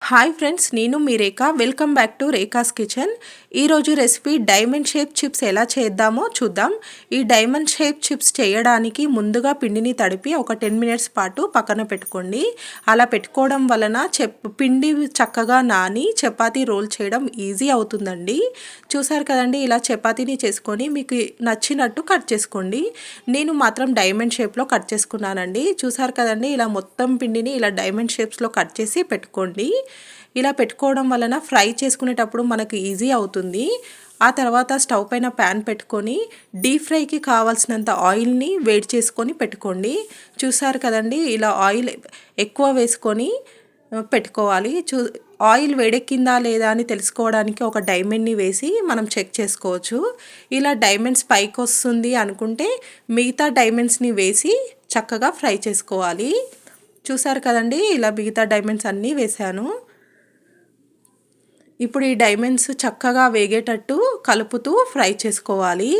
Hi friends, నేను మీ Rekha. Welcome back to Rekha's kitchen. ఈరోజు రెసిపీ డైమండ్ షేప్ చిప్స్ ఎలా చేద్దామో చూద్దాం. ఈ డైమండ్ షేప్ చిప్స్ చేయడానికి ముందుగా పిండిని తడిపి ఒక 10 మినిట్స్ పాటు పక్కన పెట్టుకోండి. అలా పెట్టుకోవడం వలన పిండి చక్కగా నాని చపాతీ రోల్ చేయడం ఈజీ అవుతుందండి. చూసారు కదండి, ఇలా చపాతీని చేసుకొని మీకు నచ్చినట్టు కట్ చేసుకోండి. నేను మాత్రం డైమండ్ షేప్లో కట్ చేసుకున్నానండి. చూసారు కదండి, ఇలా మొత్తం పిండిని ఇలా డైమండ్ షేప్స్లో కట్ చేసి పెట్టుకోండి. ఇలా పెట్టుకోవడం వలన ఫ్రై చేసుకునేటప్పుడు మనకు ఈజీ అవుతుంది. ఆ తర్వాత స్టవ్ పైన ప్యాన్ పెట్టుకొని డీప్ ఫ్రైకి కావాల్సినంత ఆయిల్ని వేడి చేసుకొని పెట్టుకోండి. చూసారు కదండి, ఇలా ఆయిల్ ఎక్కువ వేసుకొని పెట్టుకోవాలి. ఆయిల్ వేడెక్కిందా లేదా అని తెలుసుకోవడానికి ఒక డైమండ్ని వేసి మనం చెక్ చేసుకోవచ్చు. ఇలా డైమండ్స్ పైకి వస్తుంది అనుకుంటే మిగతా డైమండ్స్ని వేసి చక్కగా ఫ్రై చేసుకోవాలి. చూసారు కదండి, ఇలా మిగతా డైమండ్స్ అన్నీ వేసాను. ఇప్పుడు ఈ డైమండ్స్ చక్కగా వేగేటట్టు కలుపుతూ ఫ్రై చేసుకోవాలి.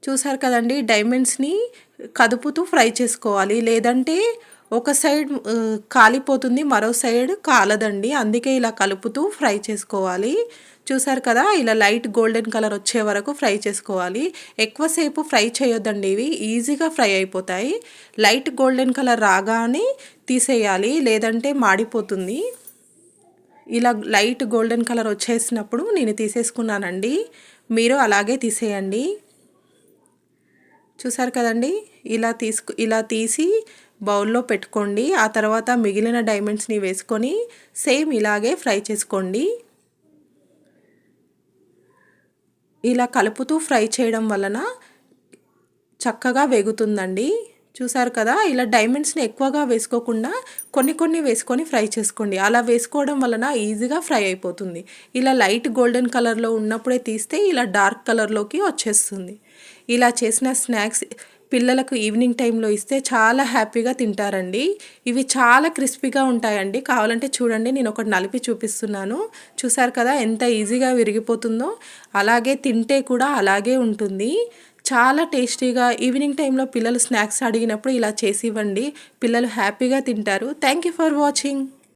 చూసారు కదండి, డైమండ్స్ని కదుపుతూ ఫ్రై చేసుకోవాలి, లేదంటే ఒక సైడ్ కాలిపోతుంది, మరో సైడ్ కాలదండి. అందుకే ఇలా కలుపుతూ ఫ్రై చేసుకోవాలి. చూసారు కదా, ఇలా లైట్ గోల్డెన్ కలర్ వచ్చే వరకు ఫ్రై చేసుకోవాలి. ఎక్కువసేపు ఫ్రై చేయొద్దండి, ఇవి ఈజీగా ఫ్రై అయిపోతాయి. లైట్ గోల్డెన్ కలర్ రాగానే తీసేయాలి, లేదంటే మాడిపోతుంది. ఇలా లైట్ గోల్డెన్ కలర్ వచ్చేసినప్పుడు నేను తీసేసుకున్నానండి. మీరు అలాగే తీసేయండి. చూసారు కదండి, ఇలా తీసి బౌల్లో పెట్టుకోండి. ఆ తర్వాత మిగిలిన డైమండ్స్ని వేసుకొని సేమ్ ఇలాగే ఫ్రై చేసుకోండి. ఇలా కలుపుతూ ఫ్రై చేయడం వలన చక్కగా వేగుతుందండి. చూసారు కదా, ఇలా డైమండ్స్ని ఎక్కువగా వేసుకోకుండా కొన్ని వేసుకొని ఫ్రై చేసుకోండి. అలా వేసుకోవడం వలన ఈజీగా ఫ్రై అయిపోతుంది. ఇలా లైట్ గోల్డెన్ కలర్లో ఉన్నప్పుడే తీస్తే ఇలా డార్క్ కలర్లోకి వచ్చేస్తుంది. ఇలా చేసిన స్నాక్స్ పిల్లలకు ఈవినింగ్ టైంలో ఇస్తే చాలా హ్యాపీగా తింటారండి. ఇవి చాలా క్రిస్పీగా ఉంటాయండి. కావాలంటే చూడండి, నేను ఒకటి నలిపి చూపిస్తున్నాను. చూసారు కదా ఎంత ఈజీగా విరిగిపోతుందో. అలాగే తింటే కూడా అలాగే ఉంటుంది. చాలా టేస్టీగా ఈవినింగ్ టైంలో పిల్లలు స్నాక్స్ అడిగినప్పుడు ఇలా చేసి ఇవ్వండి. పిల్లలు హ్యాపీగా తింటారు. Thank you for watching.